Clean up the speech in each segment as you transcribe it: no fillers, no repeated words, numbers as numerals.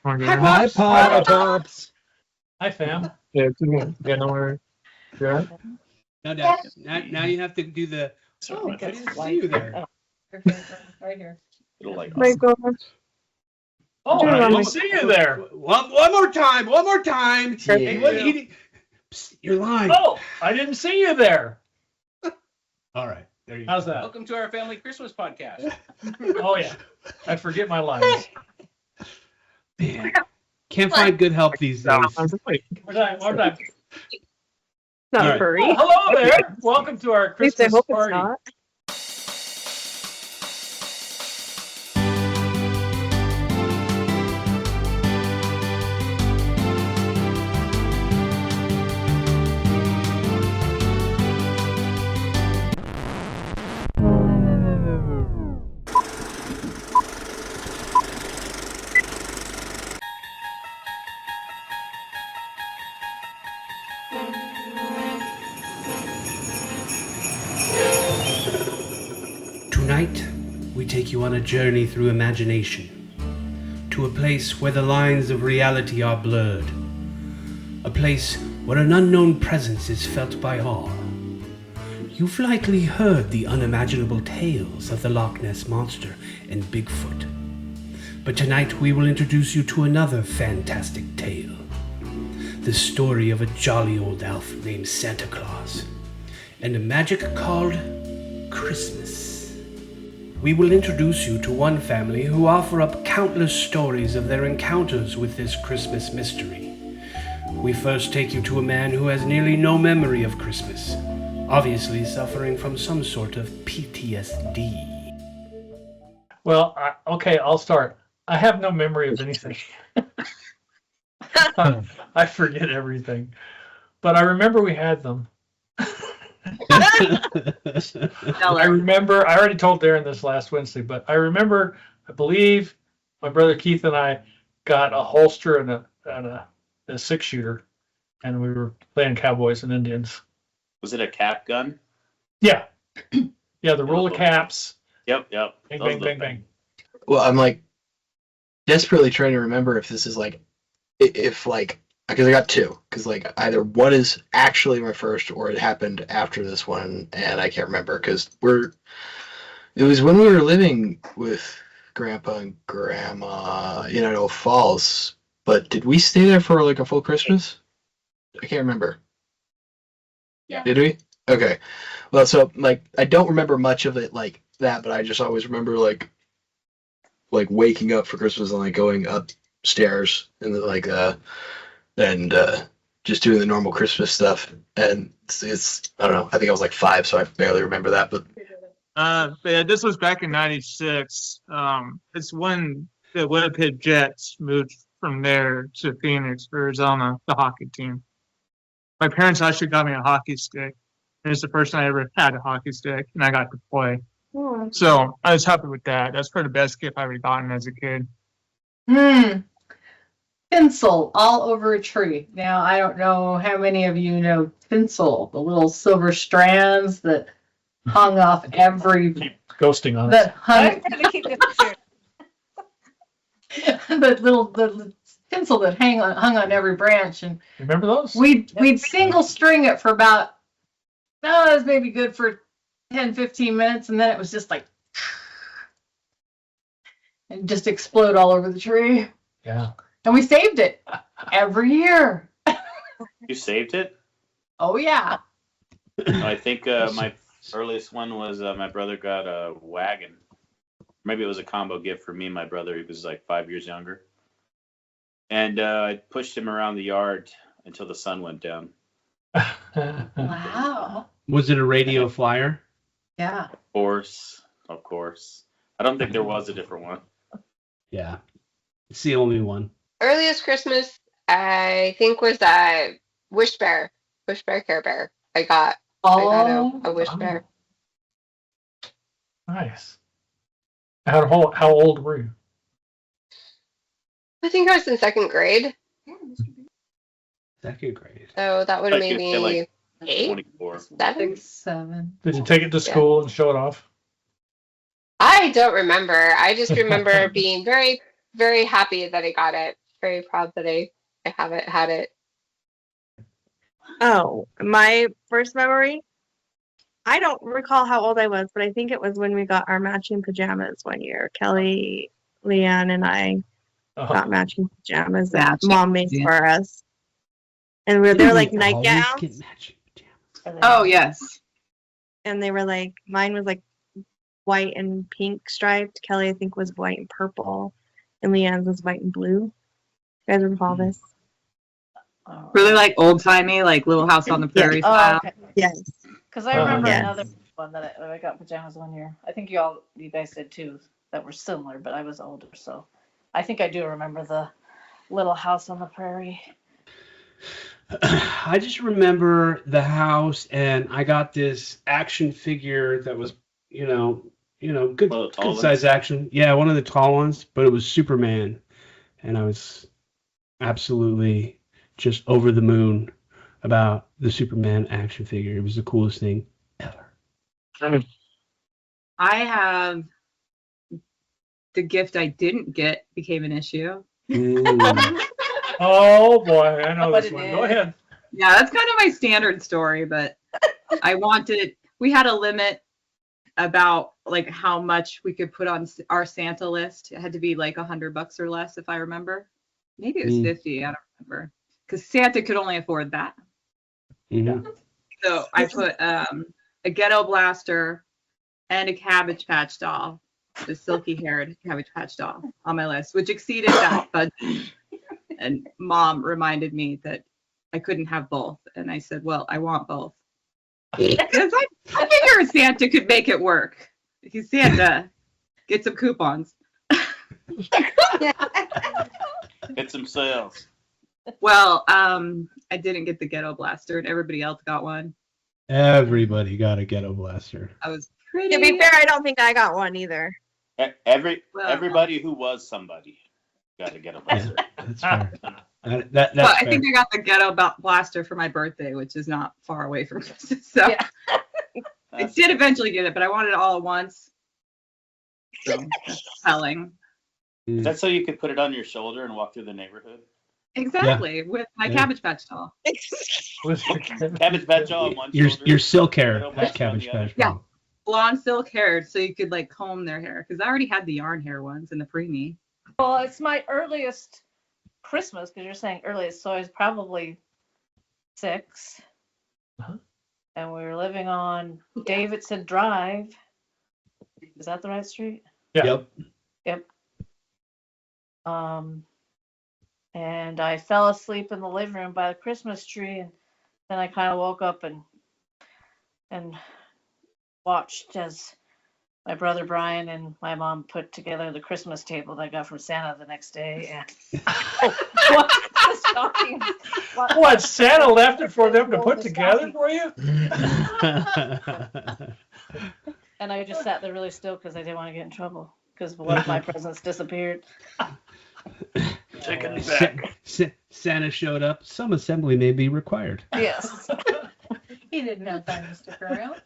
Hi, Pops. Hi, fam. Yeah, you know where you're at? No, Dad. Now you have to do the. Oh, I didn't see you there. Right here. It'll like My God. Oh, You're I didn't wrong. see you there. One more time. One more time. Hey, what, Psst, you're lying. Oh, I didn't see you there. All right. There you go. How's that? Welcome to our family Christmas podcast. Oh, yeah. I forget my lines. Man, can't find good help these days. One time. Not All right. furry. Oh, hello there. Welcome to our At least I Christmas hope party. it's not. Tonight, we take you on a journey through imagination, to a place where the lines of reality are blurred, a place where an unknown presence is felt by all. You've likely heard the unimaginable tales of the Loch Ness Monster and Bigfoot, but tonight we will introduce you to another fantastic tale, the story of a jolly old elf named Santa Claus, and a magic called Christmas. We will introduce you to one family who offer up countless stories of their encounters with this Christmas mystery. We first take you to a man who has nearly no memory of Christmas, obviously suffering from some sort of PTSD. Well, okay, I'll start. I have no memory of anything. I forget everything. But I remember we had them. I remember, I already told Darren this last Wednesday, but I remember, I believe my brother Keith and I got a holster and a 6-shooter, and we were playing Cowboys and Indians. Was it a cap gun? Yeah. Yeah, the roll of caps. Yep. Bang, Those bang, are the bang, bang. Well, I'm like desperately trying to remember if this is like, if like, because I got two. Because like either one is actually my first, or it happened after this one, and I can't remember. Because it was when we were living with Grandpa and Grandma in Idaho Falls. But did we stay there for like a full Christmas? I can't remember. Yeah. Did we? Okay. Well, so like I don't remember much of it like that, but I just always remember like waking up for Christmas and like going upstairs and like and just doing the normal Christmas stuff. And it's I don't know. I think I was like 5, so I barely remember that. But yeah, this was back in '96. It's when the Winnipeg Jets moved from there to Phoenix for Arizona, the hockey team. My parents actually got me a hockey stick. And it's the first time I ever had a hockey stick, and I got to play. Oh. So I was happy with that. That's probably the best gift I ever gotten as a kid. Tinsel all over a tree. Now, I don't know how many of you know tinsel, the little silver strands that hung off every, Keep ghosting on it. that hung, I'm trying to keep it clear. the tinsel that hung on every branch. And Remember those? we'd single string it for about, no, it was maybe good for 10, 15 minutes. And then it was just like, and just explode all over the tree. Yeah. And we saved it every year. You saved it? Oh, yeah. I think my earliest one was my brother got a wagon. Maybe it was a combo gift for me and my brother. He was like 5 years younger. And I pushed him around the yard until the sun went down. Wow. Was it a radio flyer? Yeah. Of course. I don't think there was a different one. Yeah. It's the only one. Earliest Christmas, I think, was Wish Bear Care Bear. I got a Wish Bear. Nice. How old were you? I think I was in 2nd grade, Second grade. so that would have Like, made you'd say, me like, 8, 24. 7. 7. Did you take it to school and show it off? I don't remember. I just remember being very, very happy that I got it very proud that I haven't had it. Oh, my first memory. I don't recall how old I was, but I think it was when we got our matching pajamas one year. Kelly, Leanne, and I got matching pajamas that Mom made for us. And they're like We always nightgowns. get matching pajamas. Oh, yes. And they were like, mine was like white and pink striped. Kelly, I think, was white and purple. And Leanne's was white and blue. You guys recall this? Really like old timey, like Little House on the Prairie Oh, style. okay. Yes. Because I remember yes. another one that I got pajamas one year. I think you guys did too, that were similar, but I was older, so I think I do remember the Little House on the Prairie. I just remember the house, and I got this action figure that was, good, One of the tall good size action. Yeah, one of the tall ones, but it was Superman, and I was absolutely just over the moon about the Superman action figure. It was the coolest thing ever. I have the gift I didn't get became an issue. Mm. Oh boy, I know What this it one. is. Go ahead. Yeah, that's kind of my standard story, but we had a limit about like how much we could put on our Santa list. It had to be like $100 or less, if I remember. Maybe it was 50, I don't remember. Because Santa could only afford that. Mhm. So I put a Ghetto Blaster and a Cabbage Patch doll, the silky haired Cabbage Patch doll on my list, which exceeded that budget. And Mom reminded me that I couldn't have both. And I said, well, I want both. Because I figure Santa could make it work. He's Santa. Get some coupons. Get some sales. Well, I didn't get the Ghetto Blaster, and everybody else got one. Everybody got a Ghetto Blaster. I was pretty. To be fair, I don't think I got one either. Everybody who was somebody got to get a blaster. That's fair. That's But I fair. think I got the Ghetto Blaster for my birthday, which is not far away from Christmas. So Yeah. I did eventually get it, but I wanted it all at once. So that's telling. Is that so you could put it on your shoulder and walk through the neighborhood? Exactly, with my Yeah. Cabbage Patch doll. Cabbage Patch on one Your shoulder. silk hair Ghetto has Blaster on Cabbage the other. Patch. Yeah. Blonde silk haired, so you could like comb their hair. Because I already had the yarn hair ones in the preemie. Well, it's my earliest Christmas, because you're saying earliest, so I was probably 6. Uh-huh. And we were living on Davidson Drive. Is that the right street? Yeah. Yep. And I fell asleep in the living room by the Christmas tree, and then I kind of woke up and watched as my brother Brian and my mom put together the Christmas table that I got from Santa the next day. And what the stockings? What, Santa left it for them to Roll put the together stockings. for you? And I just sat there really still because I didn't want to get in trouble because one of my presents disappeared. Taking it Sa- back. Santa showed up. Some assembly may be required. Yes. He didn't have time to stick around.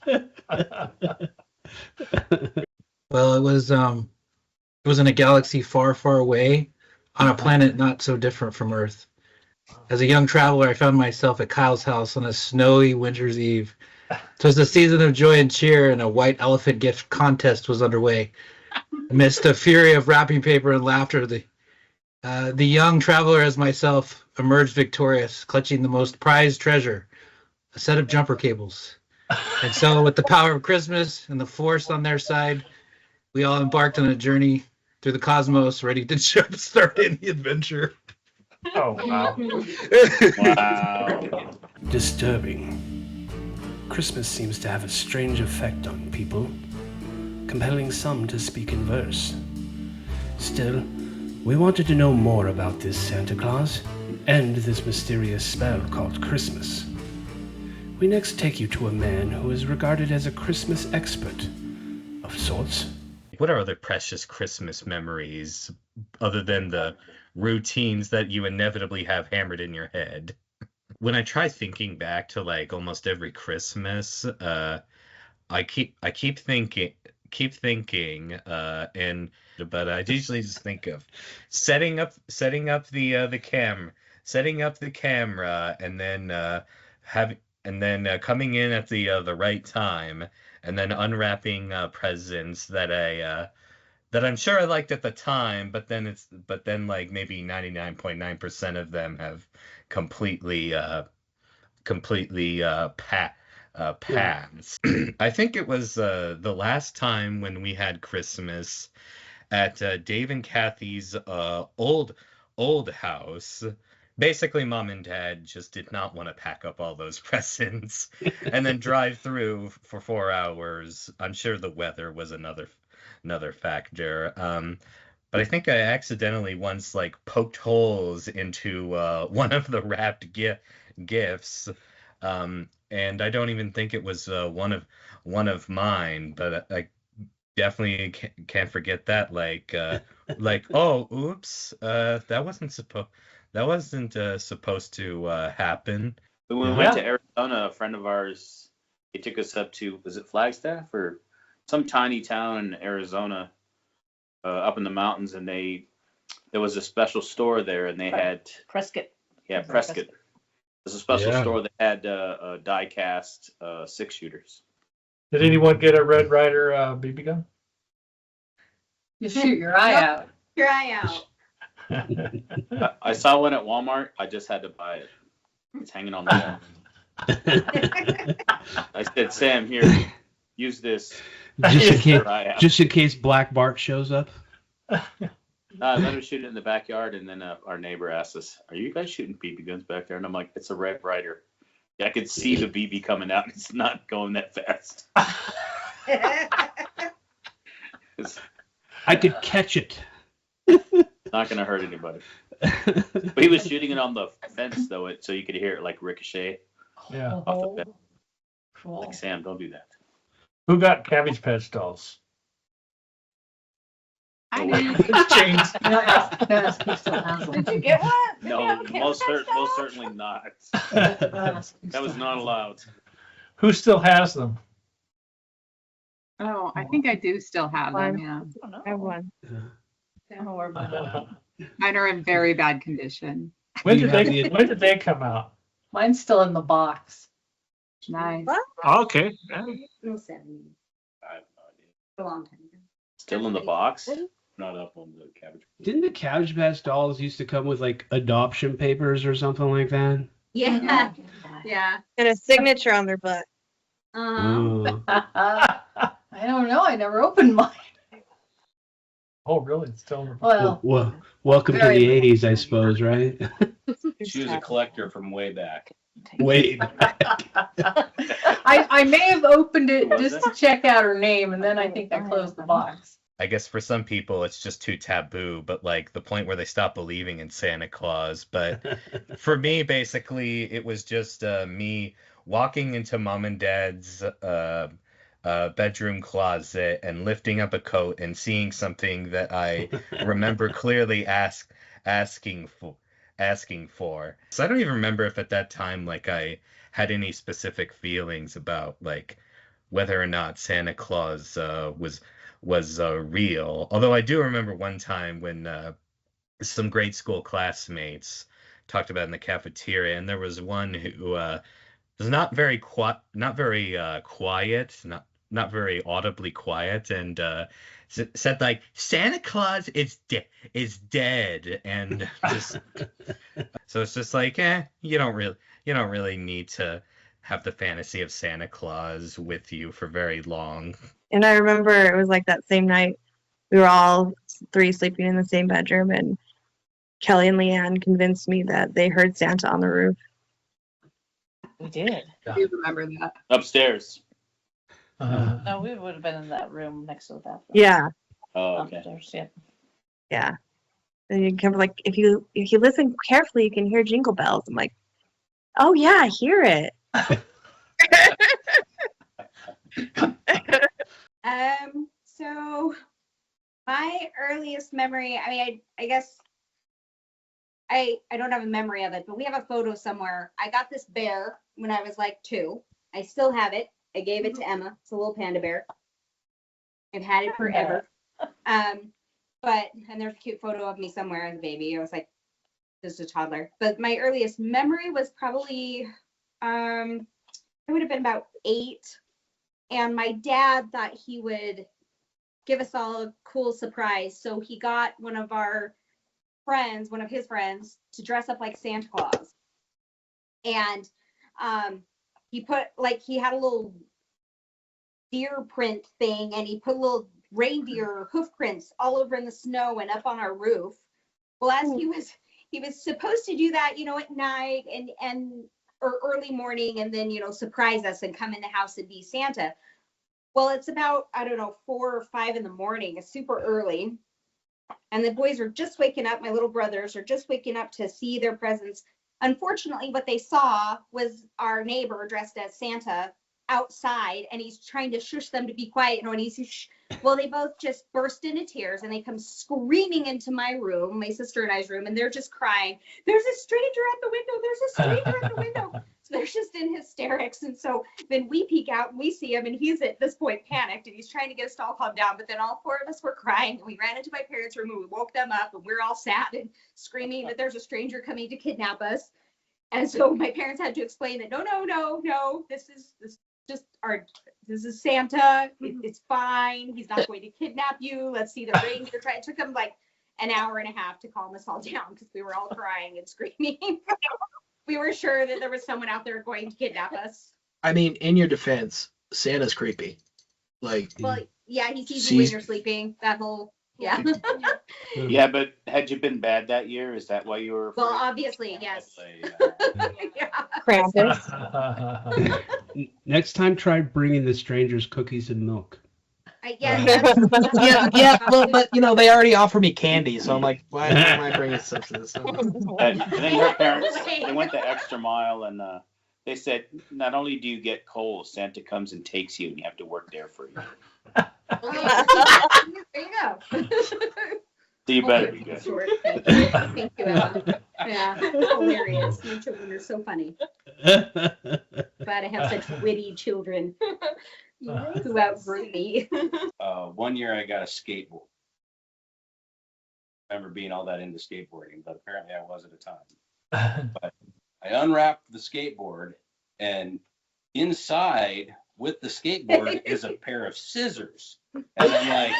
Well, it was in a galaxy far, far away, on a planet not so different from Earth. As a young traveler, I found myself at Kyle's house on a snowy winter's eve. 'Twas the season of joy and cheer, and a white elephant gift contest was underway. Amidst a fury of wrapping paper and laughter, the young traveler as myself emerged victorious, clutching the most prized treasure, a set of jumper cables. And so, with the power of Christmas and the Force on their side, we all embarked on a journey through the cosmos, ready to jumpstart any adventure. Oh, wow. Wow. Disturbing. Christmas seems to have a strange effect on people, compelling some to speak in verse. Still, we wanted to know more about this Santa Claus and this mysterious spell called Christmas. We next take you to a man who is regarded as a Christmas expert of sorts. What are other precious Christmas memories other than the routines that you inevitably have hammered in your head? When I try thinking back to like almost every Christmas, I keep thinking keep thinking, but I usually just think of setting up the camera, and then coming in at the right time, and then unwrapping presents that I'm sure I liked at the time, but then like maybe 99.9% of them have completely passed. I think it was the last time when we had Christmas at Dave and Kathy's old house. Basically, Mom and Dad just did not want to pack up all those presents and then drive through for 4 hours. I'm sure the weather was another factor. But I think I accidentally once like poked holes into one of the wrapped gifts. And I don't even think it was one of mine, but I definitely can't forget that. Like, oh, oops, that wasn't supposed to happen. When we went to Arizona, a friend of ours, he took us up to, was it Flagstaff or some tiny town in Arizona, up in the mountains, and there was a special store there, and they had Prescott. Yeah, Prescott. There's a special store that had die-cast 6-shooters. Did anyone get a Red Ryder BB gun? You shoot your eye out. Your eye out. I saw one at Walmart. I just had to buy it. It's hanging on the wall. I said, Sam, here, use this. Just in case Black Bart shows up. Let him shoot it in the backyard, and then our neighbor asked us, "Are you guys shooting BB guns back there?" And I'm like, "It's a Red Ryder." Yeah, I could see the BB coming out. It's not going that fast. I could catch it. Not gonna hurt anybody. But he was shooting it on the fence though, so you could hear it like ricochet off the fence. Cool. Like, Sam, don't do that. Who got Cabbage Patch dolls? I did. James. Did you get one? Did you No, have a Cabbage most Patch doll? certainly not. That was not allowed. Who still has them? Oh, I think I do still have them. One. Yeah, I don't know. I have one. I don't know where mine are. mine are in very bad condition. When You did have they the- when did they come out? Mine's still in the box. Nice. Okay. No 70. I have no idea. A long time ago. Still in the box? Not up on the cabbage. Didn't the Cabbage Patch dolls used to come with like adoption papers or something like that? Yeah. Yeah. And a signature on their butt. Oh. I don't know. I never opened mine. Oh, really? It's still in the box. Well, Welcome to Very the 80s, I suppose, right? She was a collector from way back. Wait. I may have opened it Was just it? to check out her name, and then I think I closed the box. I guess for some people it's just too taboo, but like the point where they stop believing in Santa Claus. But for me, basically, it was just me walking into Mom and Dad's bedroom closet and lifting up a coat and seeing something that I remember clearly asking for. So I don't even remember if at that time like I had any specific feelings about like whether or not Santa Claus was real. Although I do remember one time when some grade school classmates talked about in the cafeteria, and there was one who was not very quiet, not very audibly quiet, and said like Santa Claus is dead, and just so it's just like you don't really need to have the fantasy of Santa Claus with you for very long. And I remember it was like that same night, we were all three sleeping in the same bedroom, and Kelly and Leanne convinced me that they heard Santa on the roof. We did. I do remember that. Upstairs. No, we would have been in that room next to the bathroom. Yeah, Oh, okay. Upstairs, yeah. yeah. And you can like if you listen carefully, you can hear jingle bells. I'm like, oh yeah, I hear it. So my earliest memory, I mean, I guess I don't have a memory of it, but we have a photo somewhere. I got this bear when I was like 2. I still have it. I gave it to Emma. It's a little panda bear. I've had it forever. But, and there's a cute photo of me somewhere as a baby. I was like, just a toddler. But my earliest memory was probably, it would have been about 8. And my dad thought he would give us all a cool surprise. So he got one of his friends, to dress up like Santa Claus. And he had a little deer print thing, and he put little reindeer hoof prints all over in the snow and up on our roof. Well, as he was supposed to do that, at night or early morning, and then, surprise us and come in the house and be Santa. Well, it's about, I don't know, 4 or 5 in the morning. It's super early. And the boys are just waking up. My little brothers are just waking up to see their presents. Unfortunately, what they saw was our neighbor dressed as Santa outside, and he's trying to shush them to be quiet. And when well, they both just burst into tears, and they come screaming into my room, my sister and I's room, and they're just crying. There's a stranger at the window. There's a stranger at the window. So they're just in hysterics. And so then we peek out and we see him, and he's at this point panicked, and he's trying to get us to all calm down. But then all 4 of us were crying, and we ran into my parents' room, and we woke them up, and we're all sad and screaming that there's a stranger coming to kidnap us. And so my parents had to explain that no, this is Santa. It's fine. He's not going to kidnap you. Let's see the reindeer try. It took them like an hour and a half to calm us all down because we were all crying and screaming. We were sure that there was someone out there going to kidnap us. I mean, in your defense, Santa's creepy. Like, well, yeah, he sees you when you're sleeping. That whole, yeah. Yeah, but had you been bad that year? Is that why you were afraid? Well, obviously, yes. Yeah. Krampus. Next time, try bringing the strangers cookies and milk. Yeah, but they already offer me candy, so I'm like, why am I bringing stuff to this? And then her parents, they went the extra mile, and they said, not only do you get coal, Santa comes and takes you, and you have to work there for you. There you go. So you better be good. Short. Thank you, Ella. Yeah, hilarious. Your children are so funny. Glad I have such witty children who outgrew me. One year I got a skateboard. I remember being all that into skateboarding, but apparently I was at the time. But I unwrapped the skateboard, and inside with the skateboard is a pair of scissors. And I'm like,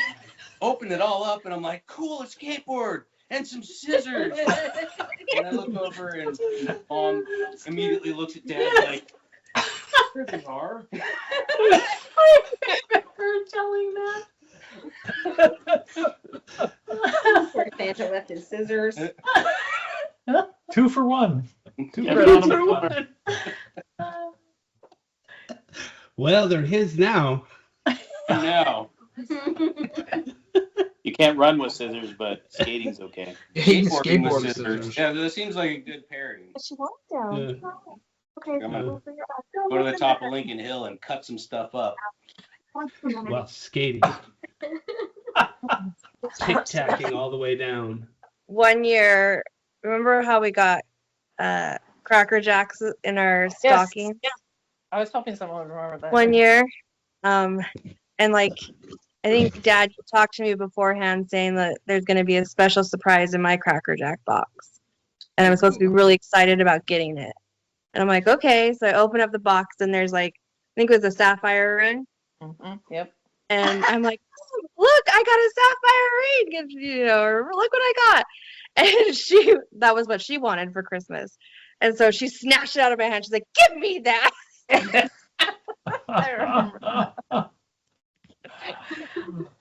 open it all up, and I'm like, cool, a skateboard and some scissors. And I look over, and Mom immediately looks at Dad like, here they are. Her telling that. Poor Santa left his scissors. 2 for 1. 2 Yeah, for two one. Well, they're his now. No. You can't run with scissors, but skating's okay. Skateboarding with scissors. Yeah, that seems like a good pairing. She walked down. Yeah. Okay. I'm gonna go to the top of Lincoln Hill and cut some stuff up. Well, skating. Tic-tacking all the way down. One year, remember how we got Cracker Jacks in our stocking? Yeah. I was hoping someone would remember that. One year. And like, I think Dad talked to me beforehand saying that there's going to be a special surprise in my Cracker Jack box. And I was supposed to be really excited about getting it. And I'm like, okay. So I open up the box, and there's like, I think it was a sapphire ring. Mm-hmm. Yep. And I'm like, look, I got a sapphire ring, or look what I got. And that was what she wanted for Christmas. And so she snatched it out of my hand. She's like, give me that. I remember.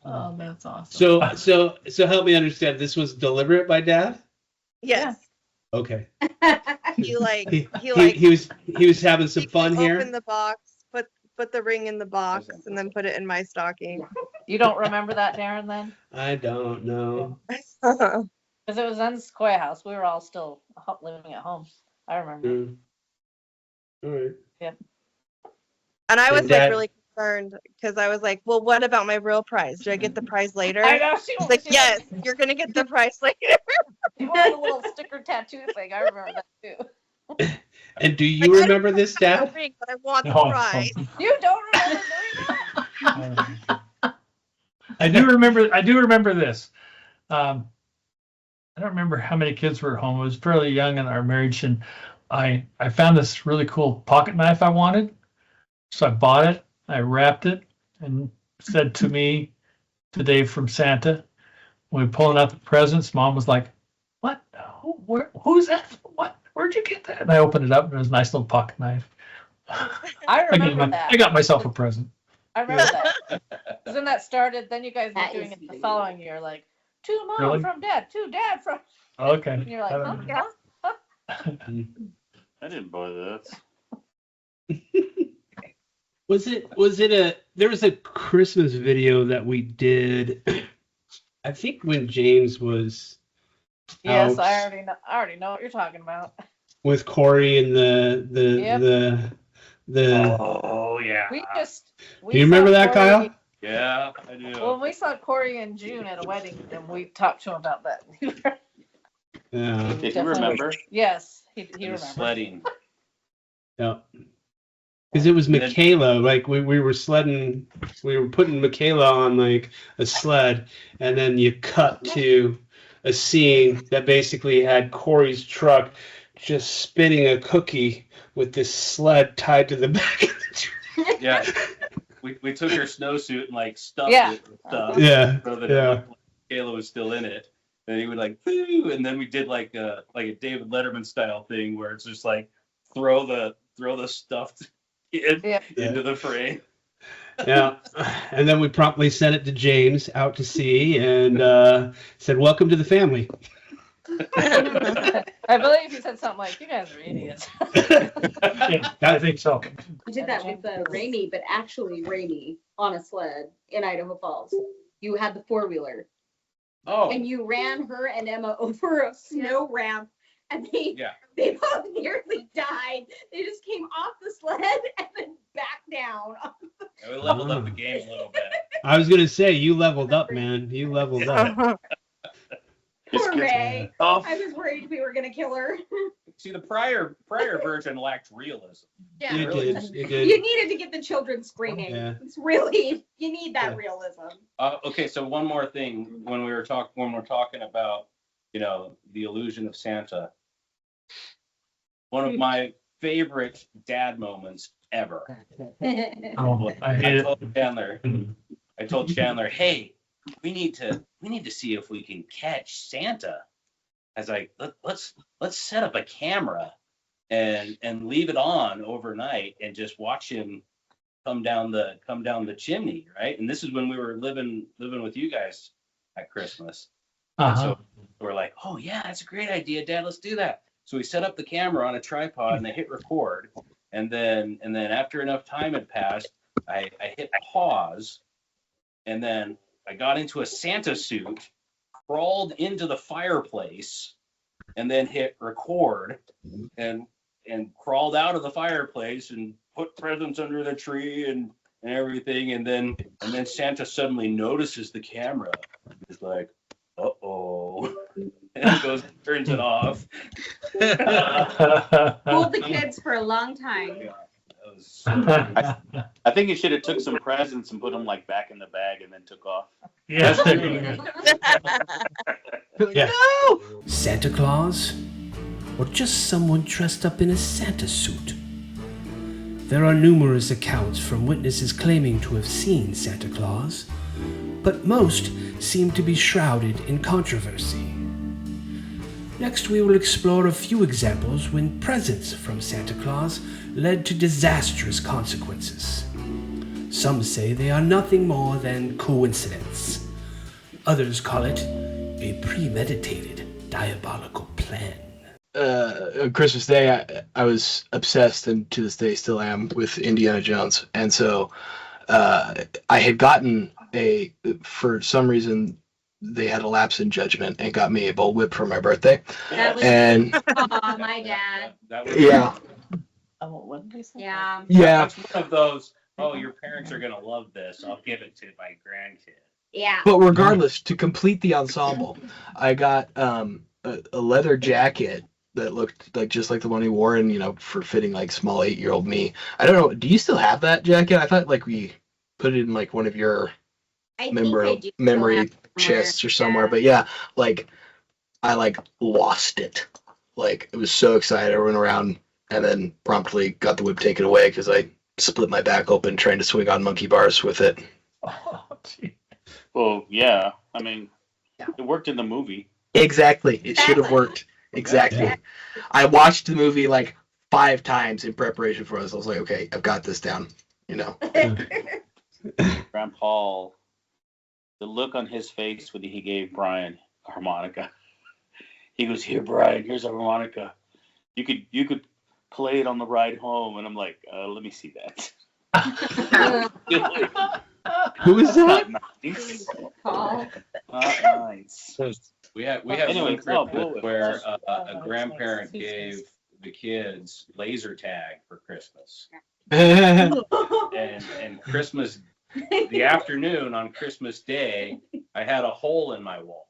Oh, that's awesome. So help me understand. This was deliberate by Dad? Yes. Okay. He He was having some fun here. Open the box, put the ring in the box, and then put it in my stocking. You don't remember that, Darren, then? I don't know. Because it was in the Sequoia house. We were all still living at home. I remember. All right. Yeah. And I was And Dad- like really concerned because I was like, well, what about my real prize? Do I get the prize later? I know. She's like, yes, you're gonna get the prize later. You wanted a little sticker tattoo thing. I remember that too. And do you remember this, Dad? But I want the No. prize. You don't remember doing that? I do remember this. I don't remember how many kids were at home. I was fairly young in our marriage, and I found this really cool pocket knife I wanted. So I bought it, I wrapped it, and said to me today from Santa, when we were pulling out the presents, Mom was like, "What? Who's that? What? Where'd you get that?" And I opened it up, and it was a nice little pocket knife. I remember that. I got myself a present. I remember that. Because when that started, then you guys were That doing is it the following year, like, to Mom Really? from Dad, to Dad from. Okay. And you're like, I huh? don't know. Huh? I didn't buy that. Was it there was a Christmas video that we did, I think when James was Yes, out I already know what you're talking about. with Corey and the Oh yeah. We Do you remember saw that, Corey- Kyle? Yeah, I do. Well, we saw Corey in June at a wedding, and we talked to him about that. Yeah. Did you remember? Yes, he The remembered. sledding. Yeah. Because it was Michaela, like we were sledding, we were putting Michaela on like a sled, and then you cut to a scene that basically had Corey's truck just spinning a cookie with this sled tied to the back of the truck. Yeah. We took her snowsuit and like stuffed Yeah. it with stuff. Yeah, So that yeah. it looked like Kayla was still in it. And he would like, "Boo," and then we did like a David Letterman style thing where it's just like throw the stuffed kid Yeah. into the frame. Yeah, and then we promptly sent it to James out to sea and said, "Welcome to the family." I believe he said something like, "You guys are idiots." Yeah, I think so. We did that with Raimi, but actually Raimi on a sled in Idaho Falls. You had the four-wheeler Oh, and you ran her and Emma over a snow ramp, and they both nearly died. They just came off the sled and then back down. and we leveled up the game a little bit. I was gonna say you leveled up, man. You leveled up. Poor Ray. Oh. I was worried we were gonna kill her. See, the prior version lacked realism. Yeah, You really did. You did. you needed to get the children screaming. Yeah. It's really, you need that Yeah. realism. Okay, so one more thing when we're talking about, the illusion of Santa. One of my favorite dad moments ever. Oh, I hate it. I told Chandler, hey, we need to see if we can catch Santa. I was like, let's set up a camera and leave it on overnight and just watch him come down the chimney, right? And this is when we were living with you guys at Christmas. Uh-huh. So we're like, oh yeah, that's a great idea, Dad. Let's do that. So we set up the camera on a tripod and I hit record. And then after enough time had passed, I hit pause. And then I got into a Santa suit, crawled into the fireplace, and then hit record and crawled out of the fireplace and put presents under the tree and everything. And then Santa suddenly notices the camera. He's like, uh-oh. And goes and turns it off. Fooled the kids for a long time. I think you should have took some presents and put them like back in the bag and then took off. Yes. Yeah. Santa Claus? Or just someone dressed up in a Santa suit? There are numerous accounts from witnesses claiming to have seen Santa Claus, but most seem to be shrouded in controversy. Next, we will explore a few examples when presents from Santa Claus led to disastrous consequences. Some say they are nothing more than coincidence. Others call it a premeditated, diabolical plan. On Christmas Day, I was obsessed, and to this day still am, with Indiana Jones. And so I had gotten for some reason, they had a lapse in judgment and got me a bull whip for my birthday. That was my dad. Yeah. Oh, what did they say? Yeah. Yeah. That's one of those, oh, your parents are gonna love this. I'll give it to my grandkid. Yeah. But regardless, to complete the ensemble, I got a leather jacket that looked like just like the one he wore, and for fitting like small 8-year-old me. I don't know. Do you still have that jacket? I thought like we put it in like one of your I think I do still memory have somewhere. chests or somewhere. But yeah, like I like lost it. Like it was so excited, I went around and then promptly got the whip taken away because I split my back open trying to swing on monkey bars with it. Oh, gee. Well, yeah. I mean, it worked in the movie. Exactly. It should have worked. Exactly. Yeah. I watched the movie like 5 times in preparation for this. I was like, okay, I've got this down. You know. Grandpa, the look on his face when he gave Brian a harmonica. He goes, "Here, Brian, here's a harmonica. You could play it on the ride home." And I'm like, "Let me see that." Who is that? Not nice. Paul. Not nice. We have Anyway, one Christmas Bullwhip. where a grandparent gave the kids laser tag for Christmas. And Christmas, the afternoon on Christmas Day, I had a hole in my wall.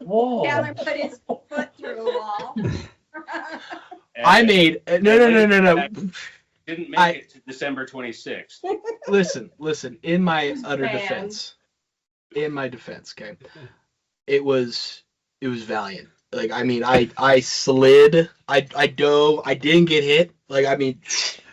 Whoa. Taylor put his foot through a wall. And I made no. didn't make it to December 26th. Listen. In my utter Man. defense, okay, it was valiant. Like I mean, I slid, I dove, I didn't get hit. Like I mean,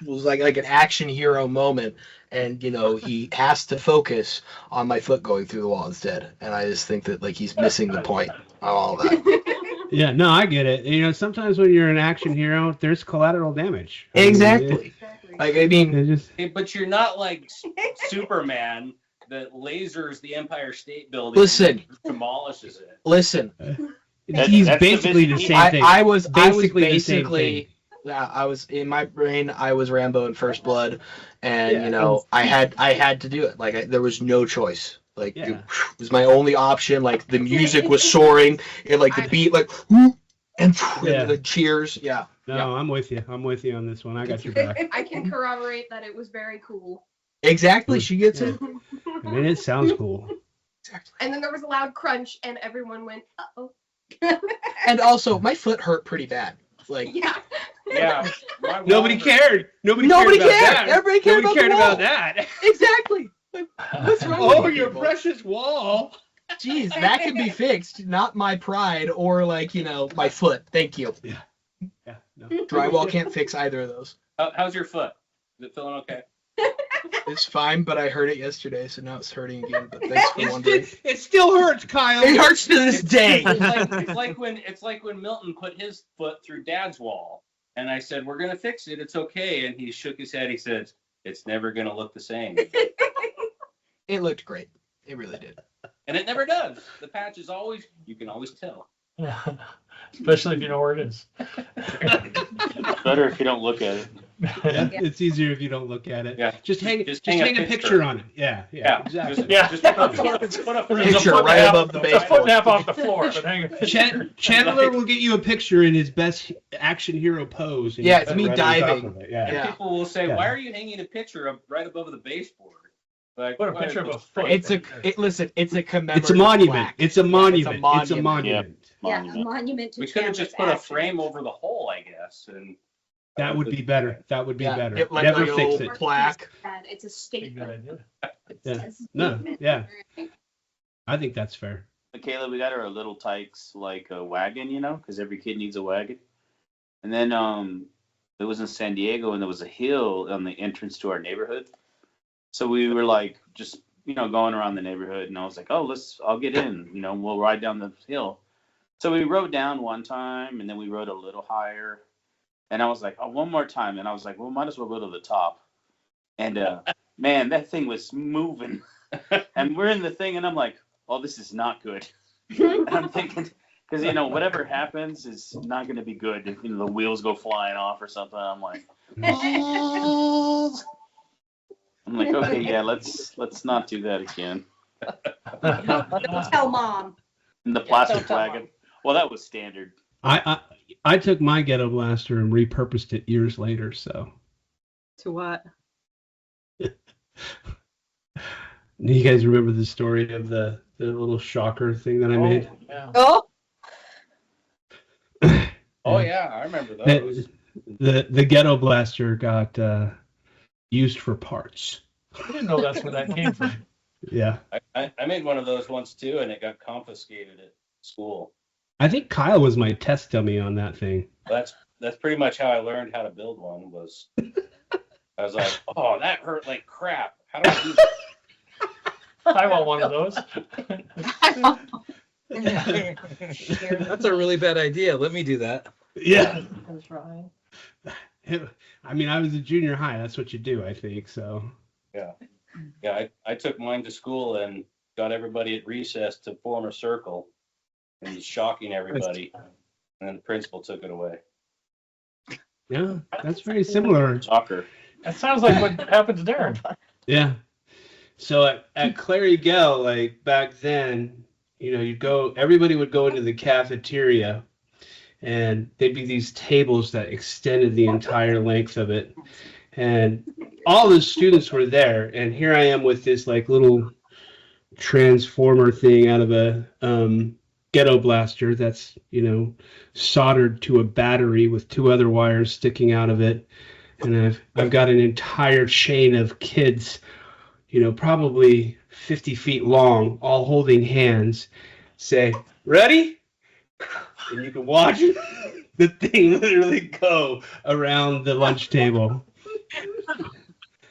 it was like an action hero moment. And you know he has to focus on my foot going through the wall instead, and I just think that like he's missing the point of all of that. Yeah, no, I get it. You know, sometimes when you're an action hero, there's collateral damage. I mean, Exactly. Like I mean, it just Hey, but you're not like Superman that lasers the Empire State Building Listen. and demolishes it. listen. he's that's the basically the vision- same thing. I was Basically the same basically. Yeah, I was in my brain. I was Rambo in First Blood, and Yeah, you know, I had to do it. Like there was no choice. Like Yeah. it was my only option. Like the music was soaring, and like the beat, like whoop, and Yeah. the cheers. Yeah. No, I'm with you. I'm with you on this one. I got your back. I can corroborate that it was very cool. Exactly. She gets it. I mean, it sounds cool. And then there was a loud crunch, and everyone went, "Uh-oh." And also, my foot hurt pretty bad. Like Yeah. Yeah. Nobody cared. Nobody Nobody cared. About cared. that. Everybody cared Nobody about cared the about wall. that. exactly. Like, what's wrong Oh, with your people? precious wall. Jeez, that can be fixed. Not my pride or like you know my foot. Thank you. Yeah. No. Drywall can't fix either of those. How's your foot? Is it feeling okay? It's fine, but I hurt it yesterday, so now it's hurting again. But thanks for wondering. It still hurts, Kyle. It hurts to this day. It's like when Milton put his foot through Dad's wall, and I said, "We're gonna fix it. It's okay." And he shook his head. He said, "It's never gonna look the same." It looked great. It really did. And it never does. The patch is always, you can always tell. Especially if you know where it is. It's better if you don't look at it. Yeah, it's easier if you don't look at it. Yeah. Just hang Just hang hang a a picture picture. on it. Yeah. Yeah, Exactly. Yeah. Just put a There's a Picture foot right and a half- above the a baseboard. foot and a half off the floor, but hang a picture. Chandler will get you a picture in his best action hero pose. and Yeah, you it's put me it right on top diving. of it. Yeah. Yeah. People will say, Yeah. "Why are you hanging a picture of right above the baseboard?" Like, Put a picture of a foot. Listen. It's a commemorative. It's a monument. plaque. It's a monument. Yeah, It's a monument. Yeah, a Monument. monument to We could have Chandler's just put a actions. frame over the hole, I guess, and That would be better. That would be Yeah, better. it like Never a fix little it. plaque. It's a Good statement. idea. Yeah. It's a No, statement. yeah. I think that's fair. Michaela, we got her a little Tykes like a wagon, you know, because every kid needs a wagon. And then it was in San Diego, and there was a hill on the entrance to our neighborhood. So we were like just going around the neighborhood, and I was like, oh, I'll get in, we'll ride down the hill. So we rode down one time, and then we rode a little higher, and I was like, oh, one more time, and I was like, well, might as well go to the top. And man, that thing was moving, and we're in the thing, and I'm like, oh, this is not good. And I'm thinking, because whatever happens is not going to be good if the wheels go flying off or something. I'm like, okay, yeah, let's not do that again. Don't tell mom. And the plastic wagon. Well, that was standard. I took my ghetto blaster and repurposed it years later. So. To what? Do you guys remember the story of the little shocker thing that I made? Yeah. Oh, oh yeah, I remember those. The ghetto blaster got used for parts. I didn't know that's where that came from. Yeah. I made one of those once too, and it got confiscated at school. I think Kyle was my test dummy on that thing. That's pretty much how I learned how to build one. Was I was like, oh, that hurt like crap. How do I do that? I want one of those. That's a really bad idea. Let me do that. Yeah. That's right. I mean, I was a junior high. That's what you do, I think. So. Yeah. I took mine to school and got everybody at recess to form a circle and was shocking everybody. And then the principal took it away. Yeah, that's very similar. Soccer. That sounds like what happened to Darren. Yeah. So at Clary Gell, like back then, you'd go, everybody would go into the cafeteria and there'd be these tables that extended the entire length of it. And all the students were there. And here I am with this like little transformer thing out of a ghetto blaster that's, soldered to a battery with two other wires sticking out of it. And I've got an entire chain of kids, probably 50 feet long, all holding hands, say, ready? And you can watch the thing literally go around the lunch table.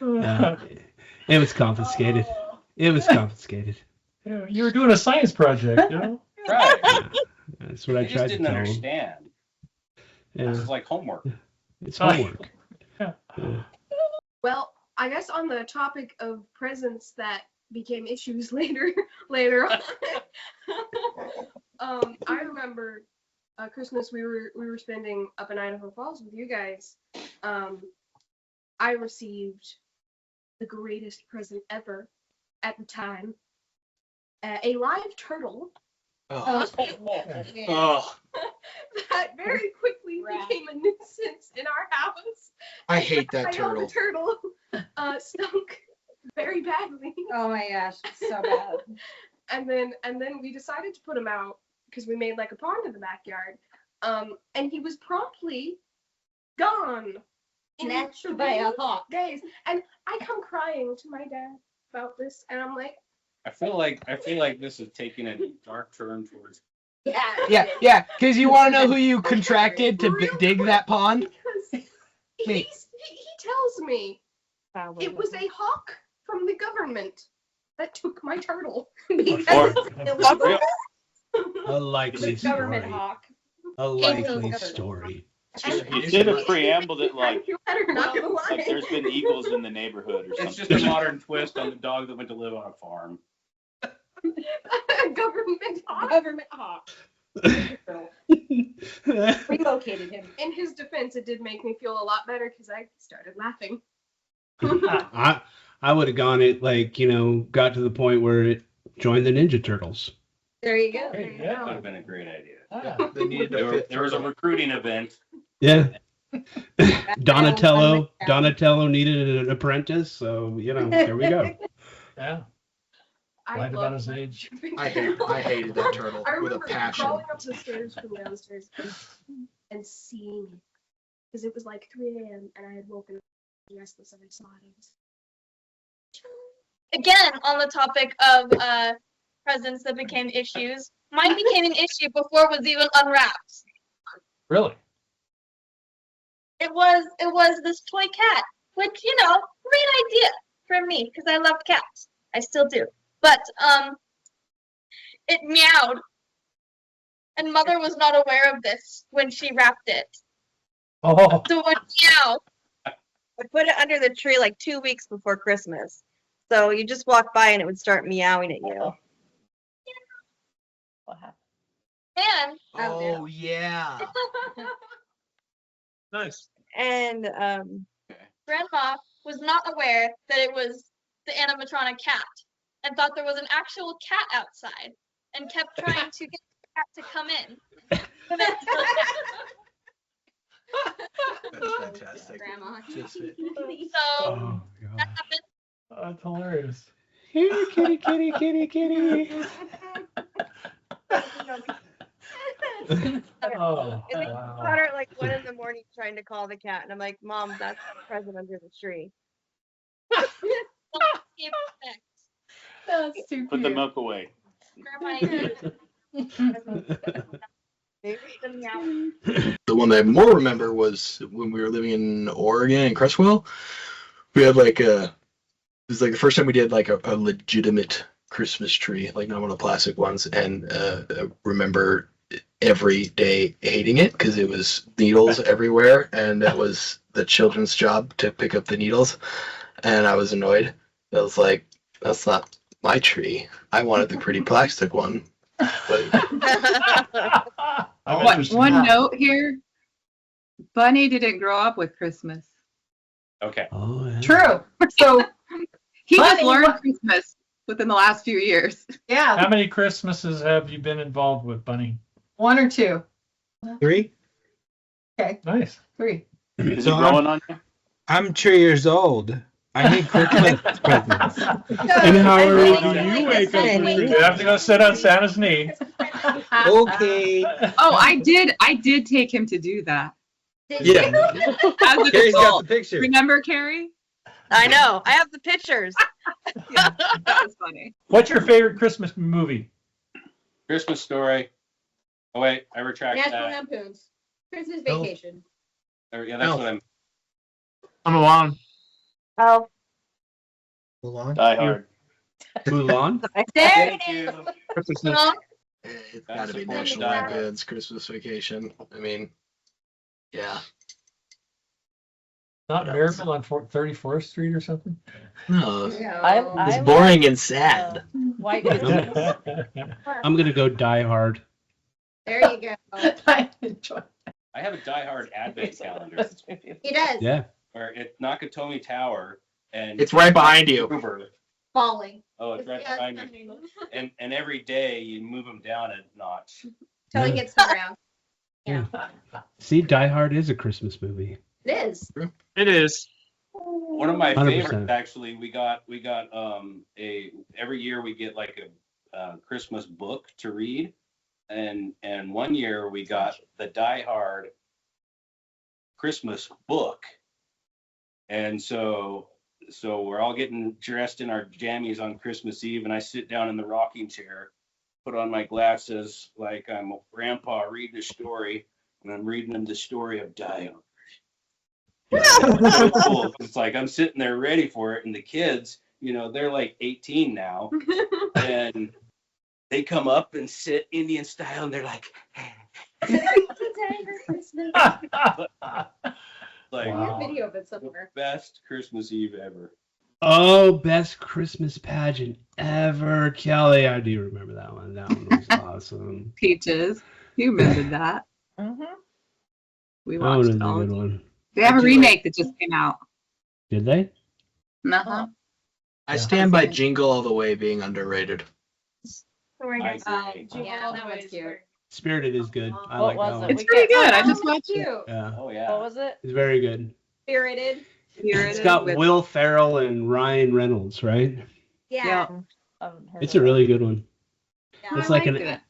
It was confiscated. It was confiscated. Yeah, you were doing a science project, Right. That's what I just tried to didn't tell them. understand. Yeah. This is like homework. It's homework. Yeah. Yeah. Well, I guess on the topic of presents that became issues later on, I remember Christmas we were spending up in Idaho Falls with you guys. I received the greatest present ever at the time, a live turtle. Oh. Oh. That very quickly became a nuisance in our house. I hate that I know turtle. the turtle stunk very badly. Oh my gosh, it's so bad. and then we decided to put him out because we made like a pond in the backyard. And he was promptly gone in Snatched by a hawk. days. And I come crying to my dad about this, and I'm like, I feel like this is taking a dark turn towards. Yeah, because you want to know who you contracted to dig that pond? because Me. he tells me it was a hawk from the government that took my turtle. Because it was A likely government story. hawk. A likely story. You should have preambled it like not gonna lie. like there's been eagles in the neighborhood or something. It's just a modern twist on the dog that went to live on a farm. Government hawk. Government hawk. Relocated him. In his defense, it did make me feel a lot better because I started laughing. I would have gone it like, got to the point where it joined the Ninja Turtles. There you go. There you That go. would have been a great idea. They needed a fifth There was a turtle. recruiting event. Yeah. Donatello needed an apprentice, so here we go. Yeah. I Right about love his age. I hated that turtle I with a remember passion. crawling up the stairs from downstairs and seeing it because it was like 3 a.m. and I had woken up restless and I saw it. Again, on the topic of presents that became issues, mine became an issue before it was even unwrapped. Really? It was this toy cat, which great idea for me because I love cats. I still do. But it meowed, and Mother was not aware of this when she wrapped it. Oh. So it would meow. I put it under the tree like 2 weeks before Christmas. So you just walk by and it would start meowing at you. What happened? And Oh, yeah. Nice. And Grandma was not aware that it was the animatronic cat and thought there was an actual cat outside and kept trying to get the cat to come in. But it's still That's fantastic. Grandma. Just it. So Oh, that God. happened. That's hilarious. Here, kitty, kitty, kitty, kitty. Oh, And then wow. caught her at like 1 in the morning trying to call the cat. And I'm like, Mom, that's the present under the tree. Don't give effect. That's too Put the milk away. The one that I more remember was when we were living in Oregon in Crestwell. We had like it was like the first time we did like a legitimate Christmas tree, like not one of the plastic ones, and I remember every day hating it because it was needles everywhere, and that was the children's job to pick up the needles, and I was annoyed. I was like, that's not my tree. I wanted the pretty plastic one. One note here. Bunny didn't grow up with Christmas. Okay. Oh, yeah. True. So he just Bunny, learned what- Christmas within the last few years. How Yeah, many Christmases have you been involved with, Bunny? 1 or 2. 3. Nice. 3. Is So it growing on you? I'm 3 years old. I need Christmas presents. And how I early think do it's you like wake up? the same. You have to go sit on Santa's knee. Okay. Oh, I did take him to do that. Yeah. As an Carrie's got adult. the picture. Remember, Carrie? I know. I have the pictures. Yeah, that was funny. What's your favorite Christmas movie? Christmas Story. Oh wait, I retract National that. Lampoons. Christmas Oh. Vacation. Yeah, that's what I'm. I'm alone. Oh, Mulan. Die Hard. Mulan? There Thank it is. you. It's got to be National Die Hard. Lampoon's Christmas Vacation. I mean, yeah. Not Miracle on 34th Street or something? No, I it's boring and sad. White Christmas. I'm going to go Die Hard. There you go. I enjoy. I have a Die Hard advent calendar He does. Yeah. where it's Nakatomi Tower and It's right behind you. Uber. Falling. Oh, it's right behind me. And every day you move them down a notch. Till he gets around. Yeah. See, Die Hard is a Christmas movie. It is. It is. One of my 100%. favorites, actually, we got every year we get like a Christmas book to read, and one year we got the Die Hard Christmas book, and so we're all getting dressed in our jammies on Christmas Eve, and I sit down in the rocking chair, put on my glasses like I'm a grandpa reading a story, and I'm reading them the story of Die Hard. It's so cool. It's like I'm sitting there ready for it, and the kids, they're like 18 now, and they come up and sit Indian style, and they're like, like Wow. Video of it somewhere. best Christmas Eve ever. Oh, best Christmas pageant ever. Kelly, I do remember that one. That one was awesome. Peaches. You remembered that. Mhm. We That one watched was it a all. good one. They have I a do remake that just came out. Did they? Uh-huh. I stand by Jingle All the Way being underrated. I agree. Yeah, that was cute. Spirited is good. I What like was that it? one. It's pretty good. I just Oh, watched it. cute. Yeah, Oh What yeah. was it? it's very good. Spirited. It's got with- Will Ferrell and Ryan Reynolds, right? Yeah. Yeah. I haven't heard It's of a really good one. Yeah. It's I like liked an it.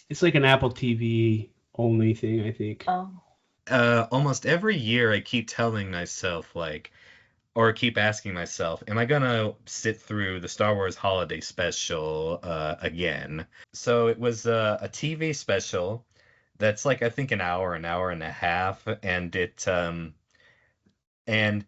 it's like an Apple TV only thing, I think. Oh. Almost every year I keep telling myself or keep asking myself, am I gonna sit through the Star Wars Holiday Special again? So it was a TV special that's like I think an hour and a half, and it and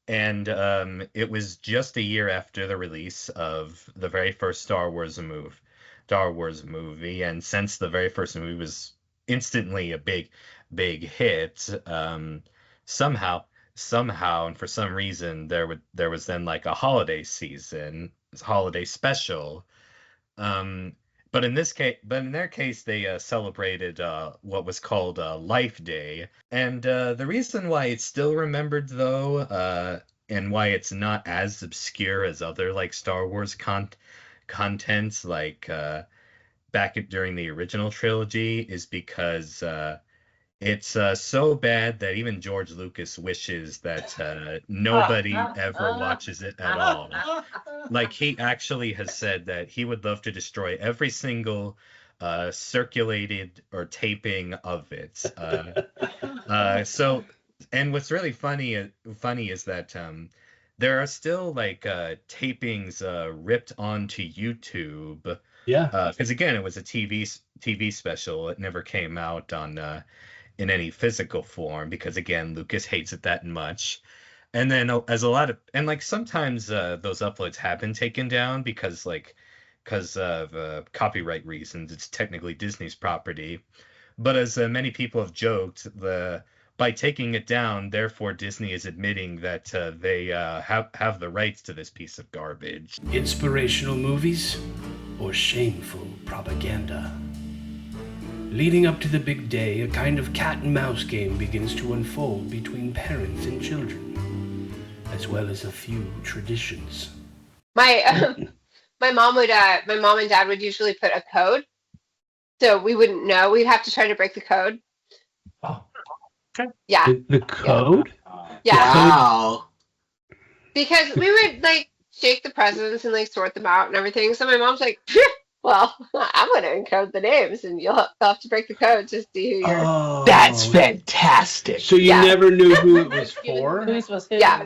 it was just a year after the release of the very first Star Wars movie, and since the very first movie was instantly a big hit, somehow and for some reason there was then like a holiday special, but in their case they celebrated what was called Life Day, and the reason why it's still remembered though, and why it's not as obscure as other like Star Wars contents like back during the original trilogy is because it's so bad that even George Lucas wishes that nobody ever watches it at all. Like he actually has said that he would love to destroy every single circulated or taping of it. And what's really funny is that there are still like tapings ripped onto YouTube. Yeah. Because again, it was a TV special. It never came out on in any physical form because again, Lucas hates it that much. And then as a lot of and like sometimes those uploads have been taken down because of copyright reasons. It's technically Disney's property. But as many people have joked, by taking it down, therefore Disney is admitting that they have the rights to this piece of garbage. Inspirational movies or shameful propaganda? Leading up to the big day, a kind of cat and mouse game begins to unfold between parents and children, as well as a few traditions. My mom and dad would usually put a code, so we wouldn't know. We'd have to try to break the code. Oh, Yeah. The code? Yeah. Wow. Because we would like shake the presents and like sort them out and everything. So my mom's like, well, I'm going to encode the names and you'll have to break the code to see who you're. Oh. That's fantastic. So you Yeah. never knew who it was for? Whose was his? Yeah.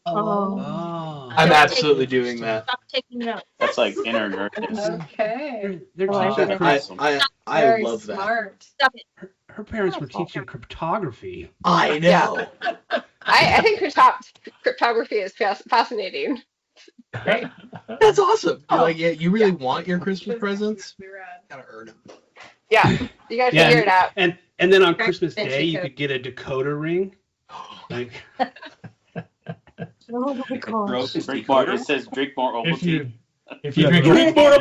Oh. I'm absolutely doing that. Stop taking notes. That's like inner nerdness. Okay. They're Oh, teaching I Very love that. smart. Stop it. her parents were teaching cryptography. I know. I think cryptography is fascinating. Right. That's awesome. You're like, yeah, you really want your Christmas presents? Gotta earn them. Yeah. You got to Yeah, figure it out. And then on Christmas Thank Day, you, you Coach. could get a decoder ring. Like, Oh my gosh. Drink more. It says drink more Ovaltine. If you yeah, drink drink more.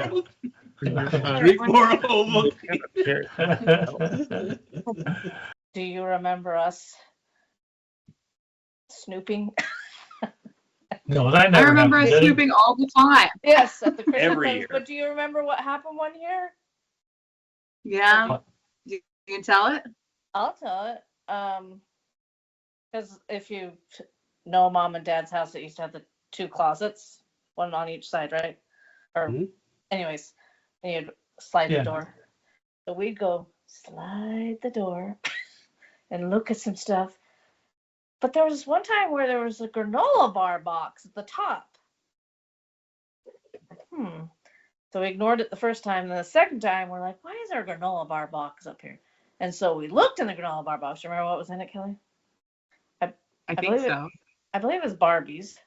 Drink more Ovaltine. Do you remember us snooping? No, that I never remember us happened. snooping all the time. Yes, at the Christmas Every presents, year. But do you remember what happened one year? Yeah. You can tell it? I'll tell it. Because if you know Mom and Dad's house, it used to have the two closets, one on each side, right? Or, Mhm. anyways, and you'd slide Yeah. the door. So we'd go slide the door and look at some stuff. But there was one time where there was a granola bar box at the top. So we ignored it the first time. And the second time, we're like, why is there a granola bar box up here? And so we looked in the granola bar box. Remember what was in it, Kelly? I think believe it- so. I believe it was Barbies.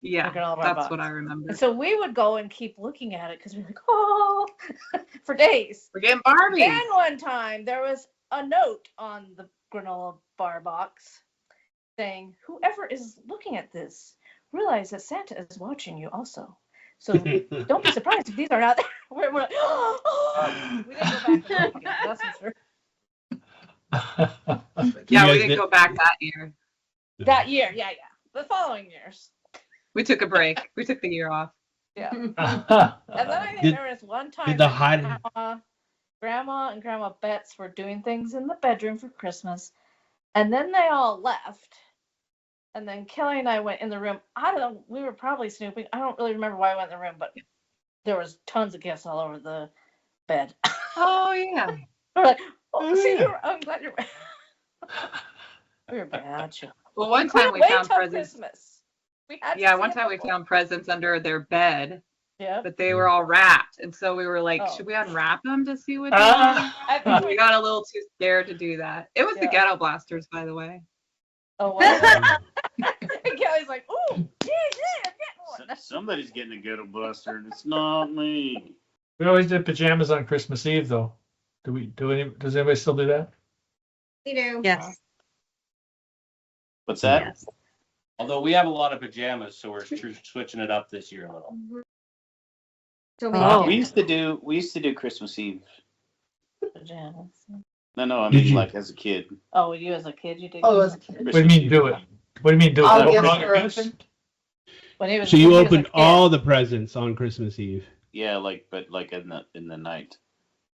Yeah, granola bar that's box. what I remember. And so we would go and keep looking at it because we we're like, oh, for days. We're getting Barbie. And one time there was a note on the granola bar box saying, whoever is looking at this, realize that Santa is watching you also. So don't be surprised if these are not there. We're like, oh, we didn't go back and look again, that's for sure. Yeah, You we guys didn't go back that year. That year, yeah. The following years. We took a break. We took the year off. Yeah. And then I think Did- there was one time did the that hide- Grandma and Grandma Betts were doing things in the bedroom for Christmas, and then they all left. And then Kelly and I went in the room. I don't know, we were probably snooping. I don't really remember why I went in the room, but there was tons of gifts all over the bed. Oh yeah. We're like, oh, see, yeah. I'm glad you're. We were bad. Well, one couldn't time we wait found till presents. Christmas. We had to Yeah, see one it time we before. found presents under their bed, Yeah. but they were all wrapped, and so we were like, Oh. should we unwrap them to see what they Ah. are? I think We got a little too scared to do that. It was the Yeah. Ghetto Blasters, by the way. Oh, wow. And Kelly's like, ooh, yeah, I'm getting one. Somebody's getting a ghetto buster, and it's not me. We always did pajamas on Christmas Eve, though. Does anybody still do that? We do. Yes. What's that? Yes. Although we have a lot of pajamas, so we're switching it up this year a little. So we Oh. We used to do Christmas Eve. Pajamas. No, I Did mean you- like as a kid. Oh, you as a kid, you did. Oh, as a kid. What do you mean do it? What do you mean do it? I'll Open give all it your a- gifts? When he was, So you when he was a opened kid. all the presents on Christmas Eve. Yeah, but like in the night.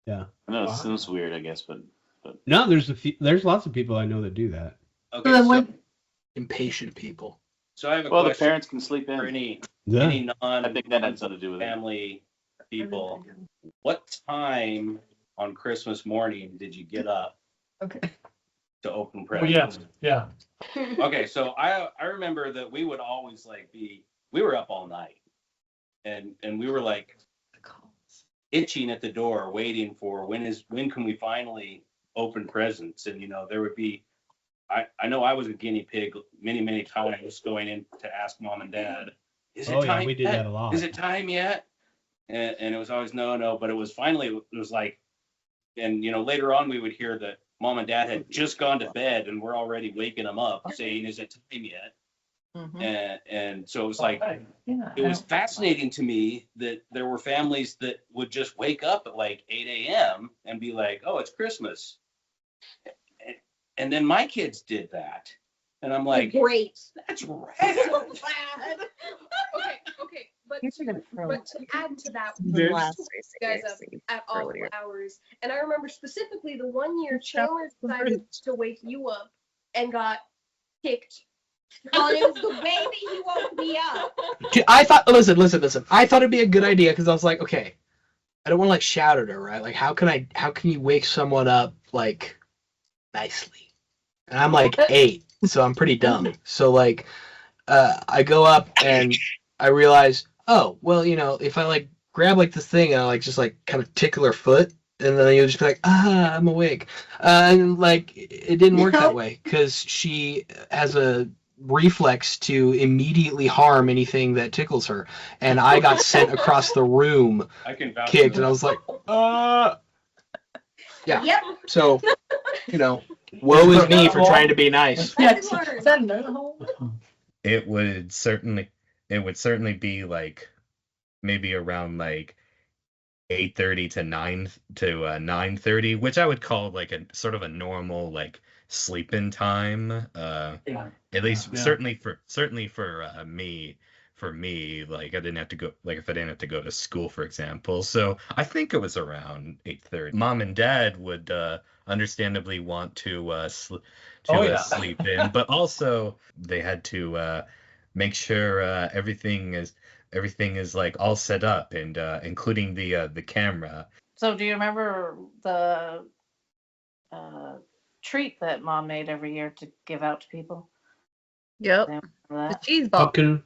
Yeah. I know it Wow. sounds weird, I guess, but No, there's lots of people I know that do that. Okay, then so, what- Impatient people. so I have a well, the question parents can sleep for in. any Yeah. I think that has something to do with it. family people. What time on Christmas morning did you get up? Okay. to open Oh, presents. yeah. Okay, so I remember that we would always like we were up all night, and we were like itching at the door, waiting for when can we finally open presents, and there would be. I know I was a guinea pig many times going in to ask mom and dad, is it time we did yet? that a lot. Is it time yet? And it was always no, but it was finally, it was like, and later on we would hear that mom and dad had just gone to bed and we're already waking them up saying, is it time yet? And so it was like, it was fascinating to me that there were families that would just wake up at like 8 a.m. and be like, oh, it's Christmas. And then my kids did that. And I'm like, Great. that's rad. So glad. Okay, but to add to that, we Last you guys up at all hours. And I remember specifically the one year Chandler decided to wake you up and got kicked. Well, it was the way that he woke me up. Dude, I thought, listen. I thought it'd be a good idea because I was like, okay, I don't want to like shout at her, right? Like, how can you wake someone up like nicely? And I'm like 8, so I'm pretty dumb. So like, I go up and I realize, oh, well, if I like grab like this thing and I like just like kind of tickle her foot, and then you'll just be like, I'm awake. And like, it didn't work that way because she has a reflex to immediately harm anything that tickles her. And I got sent across the room, I can vouch kicked, for and I was like, yeah. Yep. So, woe is me for trying to be nice. Is that another hole? It would certainly be like maybe around like 8:30 to 9:30, which I would call like a sort of a normal like sleep-in time. At least certainly for me, like I didn't have to go, like if I didn't have to go to school, for example. So I think it was around 8:30. Mom and dad would understandably want to sleep in, but also they had to make sure everything is like all set up, and including the camera. So do you remember the treat that Mom made every year to give out to people? Yep. Do you remember The that? cheese ball. Pumpkin.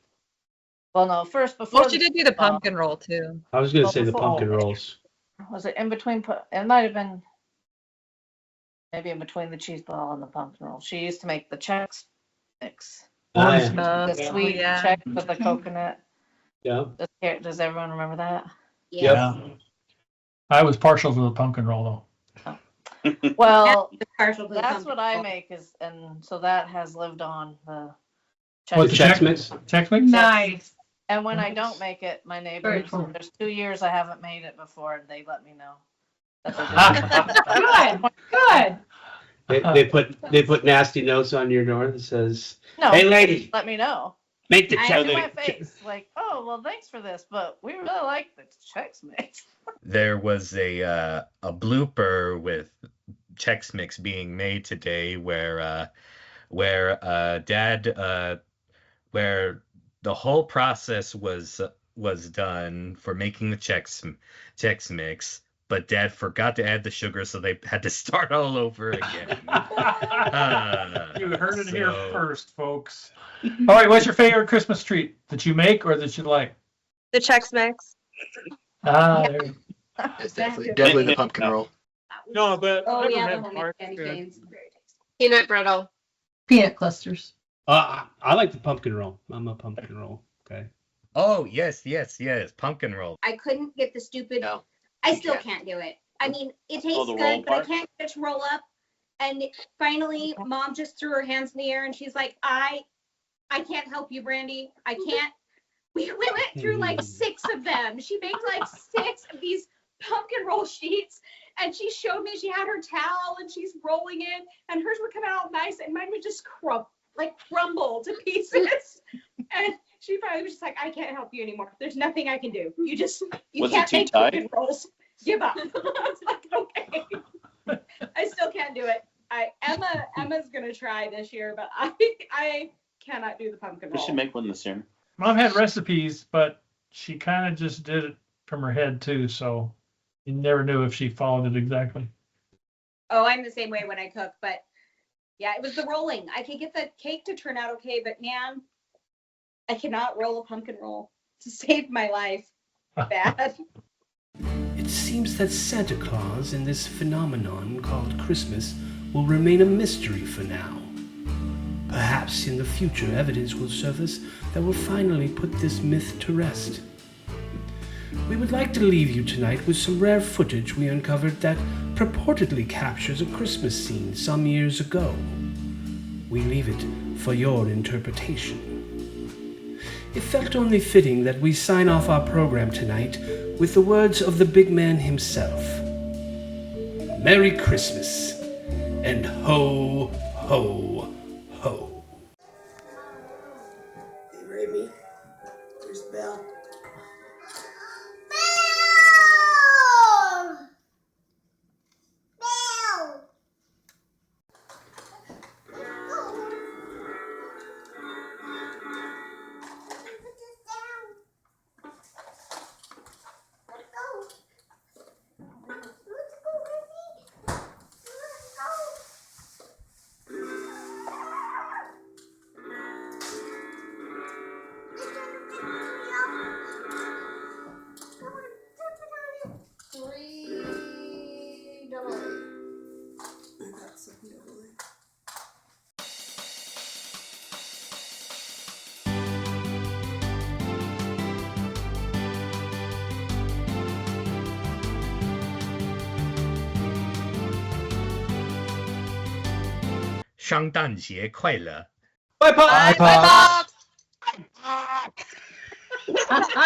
Well, no, before Well, she did do the pumpkin roll too. I was gonna Well, say the before- pumpkin rolls. Was it in between? It might have been maybe in between the cheese ball and the pumpkin roll. She used to make the Chex Mix, the sweet yeah. Chex with the coconut. Yeah. Does everyone remember that? Yeah. I was partial to the pumpkin roll Well, Partial to the that's pumpkin what I roll. make and so that has lived on the though. The Chex Mix? Chex Mix? Nice. And when I don't make it, my neighbors, cool. there's 2 years I haven't made it before, and they let me know. That Good. They put nasty notes on your door that says, No, "Hey, lady, let me know. make the I Chex to my Mix." face, like, oh, well, thanks for this, but we really like the Chex Mix. There was a blooper with Chex Mix being made today where dad where the whole process was done for making the Chex Mix, but dad forgot to add the sugar, so they had to start all over again. You heard it here first, folks. All right, what's your favorite Christmas treat that you make or that you like? The Chex Mix. There you It's definitely the pumpkin roll. No, but Oh I've yeah, never the had homemade Mark's candy good. canes. Peanut brittle. Peanut clusters. I like the pumpkin roll. I'm a pumpkin roll. Okay. Oh yes, pumpkin roll. I couldn't get the stupid. No, I you still can't. can't do it. I mean, it tastes Oh, the roll good, but I part? can't get it to roll up. And finally, Mom just threw her hands in the air and she's like, I can't help you, Brandy. I can't. We went through like 6 of them. She made like 6 of these pumpkin roll sheets, and she showed me she had her towel and she's rolling it, and hers would come out nice, and mine would just crumble to pieces. And she finally was just like, I can't help you anymore. There's nothing I can do. You Was it can't too make tight? pumpkin rolls. Give up. I was like, okay. I still can't do it. Emma's gonna try this year, but I cannot do the pumpkin We roll. should make one this year. Mom had recipes, but she kind of just did it from her head too, so you never knew if she followed it exactly. Oh, I'm the same way when I cook, but Yeah, it was the rolling. I could get the cake to turn out okay, but man, I cannot roll a pumpkin roll to save my life. Bad. It seems that Santa Claus and this phenomenon called Christmas will remain a mystery for now. Perhaps in the future evidence will surface that will finally put this myth to rest. We would like to leave you tonight with some rare footage we uncovered that purportedly captures a Christmas scene some years ago. We leave it for your interpretation. It felt only fitting that we sign off our program tonight with the words of the big man himself. Merry Christmas, and ho, ho, ho. Hey, Raby, where's Belle? Shang 诞节快乐！ Bye, Pop. Bye, Pop.